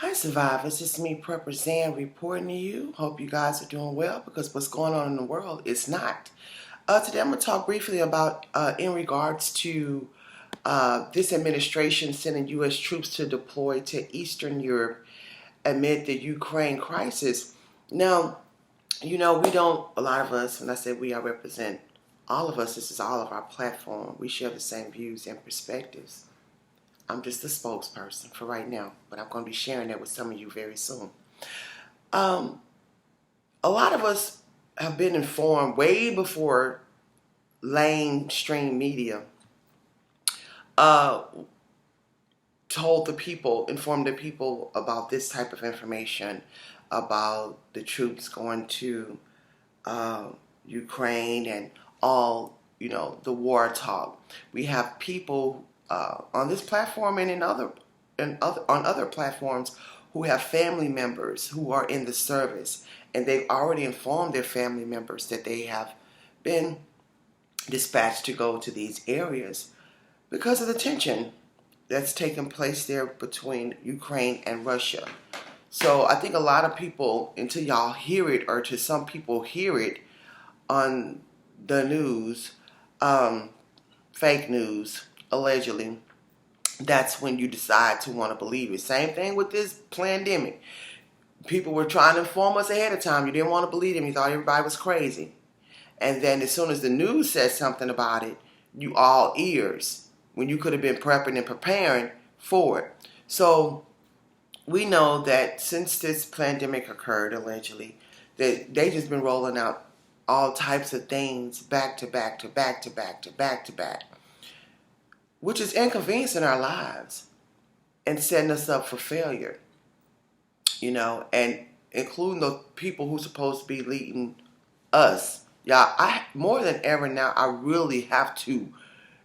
Hi survivors, it's me Prepper Zan reporting to you. Hope you guys are doing well because what's going on in the world is not. Today I'm going to talk briefly about in regards to this administration sending U.S. troops to deploy to Eastern Europe amid the Ukraine crisis. Now, we don't, a lot of us, when I say we, I represent all of us, this is all of our platform. We share the same views and perspectives. I'm just a spokesperson for right now, but I'm going to be sharing that with some of you very soon. Um, a lot of us have been informed way before mainstream media uh, informed the people about this type of information about the troops going to uh, Ukraine and all, the war talk. We have people on this platform and on other platforms who have family members who are in the service, and they've already informed their family members that they have been dispatched to go to these areas because of the tension that's taken place there between Ukraine and Russia. So I think a lot of people, until y'all hear it, or to some people hear it on the news, fake news, allegedly, that's when you decide to want to believe it. Same thing with this pandemic. People were trying to inform us ahead of time. You didn't want to believe them. You thought everybody was crazy. And then as soon as the news says something about it, you all ears when you could have been prepping and preparing for it. So we know that since this pandemic occurred, allegedly, that they just been rolling out all types of things back to back to back to back to back to back, which is inconveniencing our lives and setting us up for failure, and including the people who's supposed to be leading us. Yeah, I more than ever now, I really have to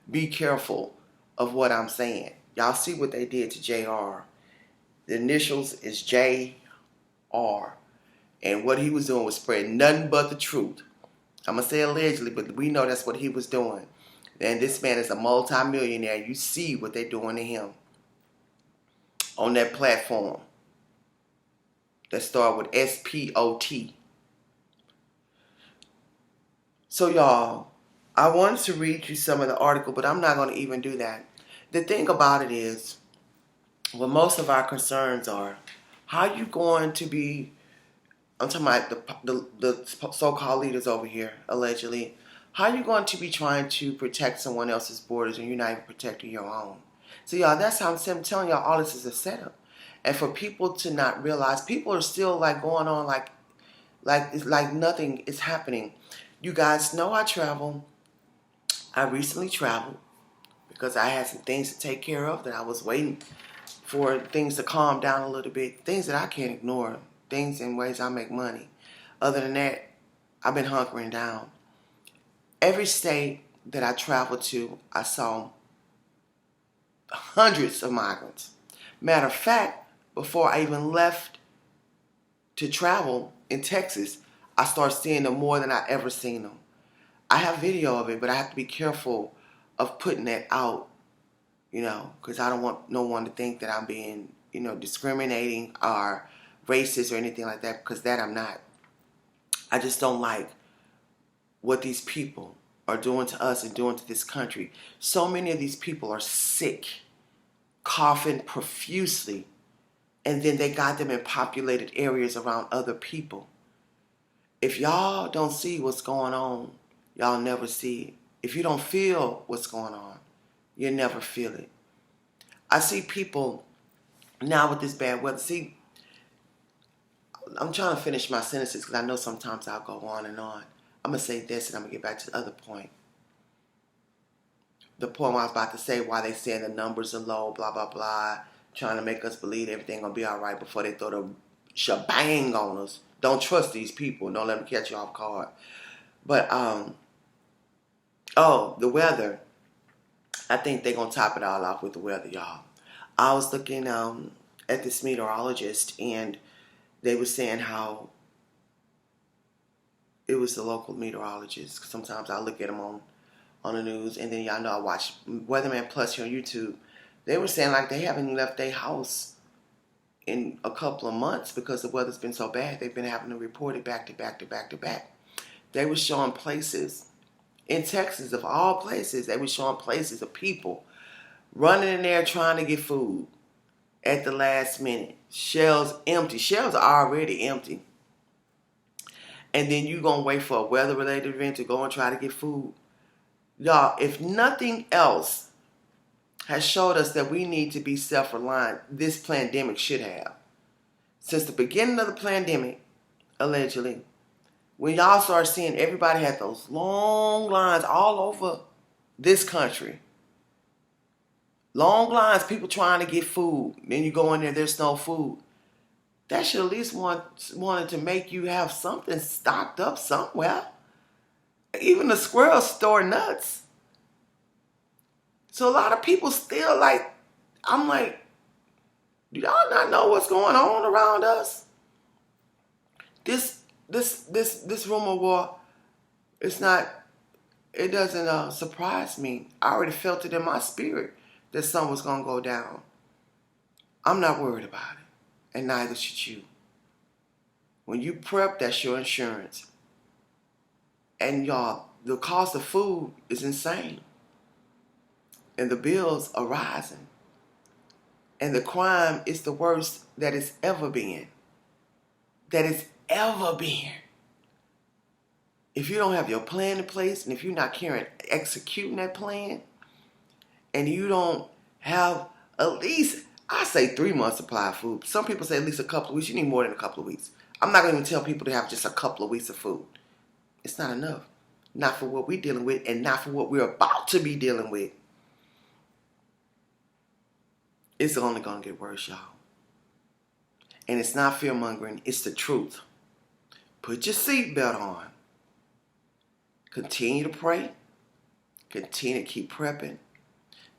be careful of what I'm saying. Y'all see what they did to JR. The initials is JR. And what he was doing was spreading nothing but the truth. I'm going to say allegedly, but we know that's what he was doing. And this man is a multi-millionaire. You see what they're doing to him on that platform that started with SPOT. So y'all, I wanted to read you some of the article, but I'm not going to even do that. The thing about it is, what most of our concerns are, how you going to be, I'm talking about the so-called leaders over here, allegedly, how are you going to be trying to protect someone else's borders and you're not even protecting your own? So y'all, that's how I'm telling y'all all this is a setup. And for people to not realize, people are still like going on like nothing is happening. You guys know I travel. I recently traveled because I had some things to take care of that I was waiting for things to calm down a little bit. Things that I can't ignore. Things in ways I make money. Other than that, I've been hunkering down. Every state that I traveled to, I saw hundreds of migrants. Matter of fact, before I even left to travel in Texas, I started seeing them more than I ever seen them. I have video of it, but I have to be careful of putting that out, because I don't want no one to think that I'm being, discriminating or racist or anything like that, because that I'm not. I just don't like what these people are doing to us and doing to this country. So many of these people are sick, coughing profusely, and then they got them in populated areas around other people. If y'all don't see what's going on, y'all never see it. If you don't feel what's going on, you'll never feel it. I see people now with this bad weather. See, I'm trying to finish my sentences because I know sometimes I'll go on and on. I'm going to say this and I'm going to get back to the other point. The point I was about to say, why they saying the numbers are low, blah, blah, blah, trying to make us believe everything going to be all right before they throw the shebang on us. Don't trust these people. Don't let them catch you off guard. But, the weather. I think they're going to top it all off with the weather, y'all. I was looking at this meteorologist, and they were saying how it was the local meteorologist. 'Cause sometimes I look at them on the news, and then y'all know I watch Weatherman Plus here on YouTube. They were saying like they haven't left their house in a couple of months, because the weather's been so bad, they've been having to report it back to back to back to back. They were showing places in Texas, of all places, they were showing places of people running in there trying to get food at the last minute. Shelves empty. Shelves are already empty. And then you going to wait for a weather-related event to go and try to get food. Y'all, if nothing else has showed us that we need to be self-reliant, this pandemic should have. Since the beginning of the pandemic, allegedly, when y'all start seeing everybody had those long lines all over this country. Long lines, people trying to get food. Then you go in there, there's no food. That should at least wanted to make you have something stocked up somewhere. Even the squirrels store nuts. So a lot of people still like, I'm like, do y'all not know what's going on around us? This rumor war, it doesn't surprise me. I already felt it in my spirit that something was going to go down. I'm not worried about it, and neither should you. When you prep, that's your insurance. And y'all, the cost of food is insane. And the bills are rising. And the crime is the worst that it's ever been. That it's ever been. If you don't have your plan in place, and if you're not executing that plan, and you don't have at least, I say 3 months supply of food. Some people say at least a couple of weeks. You need more than a couple of weeks. I'm not going to even tell people to have just a couple of weeks of food. It's not enough. Not for what we're dealing with, and not for what we're about to be dealing with. It's only going to get worse, y'all. And it's not fear-mongering. It's the truth. Put your seatbelt on. Continue to pray. Continue to keep prepping.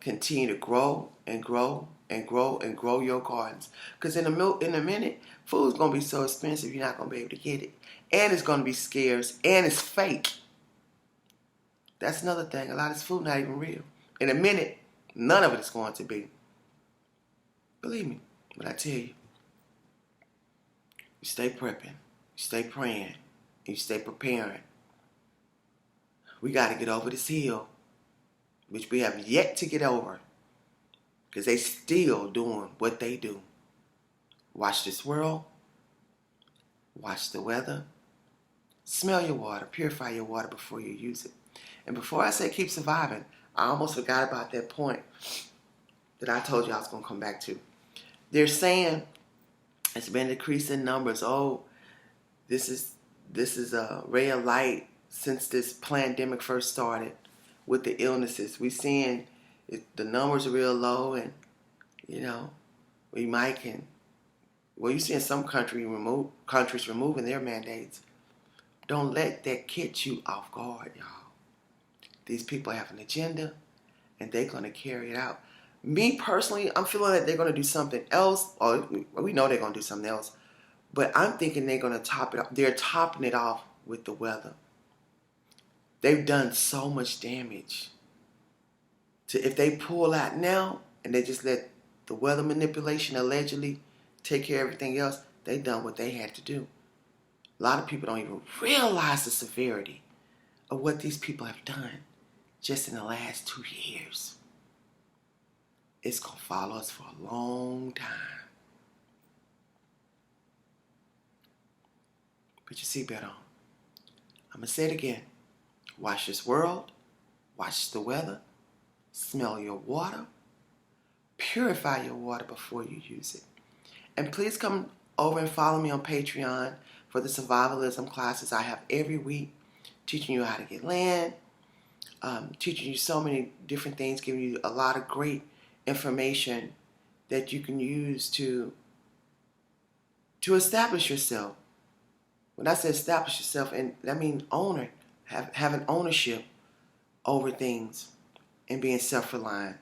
Continue to grow and grow and grow and grow your gardens. Because in a minute, food's going to be so expensive, you're not going to be able to get it. And it's going to be scarce. And it's fake. That's another thing. A lot of this food not even real. In a minute, none of it is going to be. Believe me when I tell you. You stay prepping. You stay praying. And you stay preparing. We got to get over this hill, which we have yet to get over, because they still doing what they do. Watch this world. Watch the weather. Smell your water. Purify your water before you use it. And before I say keep surviving, I almost forgot about that point that I told you I was going to come back to. They're saying it's been decreasing numbers. Oh, this is a ray of light since this pandemic first started with the illnesses. We're seeing the numbers are real low, and we might can. Well, you see in some countries removing their mandates. Don't let that catch you off guard, y'all. These people have an agenda, and they're going to carry it out. Me personally, I'm feeling that they're going to do something else. Or we know they're going to do something else. But I'm thinking they're going to top it off. They're topping it off with the weather. They've done so much damage. If they pull out now, and they just let the weather manipulation allegedly take care of everything else, they've done what they had to do. A lot of people don't even realize the severity of what these people have done just in the last 2 years. It's going to follow us for a long time. Put your seatbelt on. I'm going to say it again. Watch this world. Watch the weather. Smell your water. Purify your water before you use it. And please come over and follow me on Patreon for the survivalism classes I have every week, teaching you how to get land, teaching you so many different things, giving you a lot of great information that you can use to establish yourself. When I say establish yourself, and I mean having ownership over things and being self-reliant.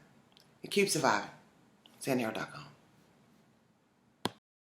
And keep surviving. SandyHart.com.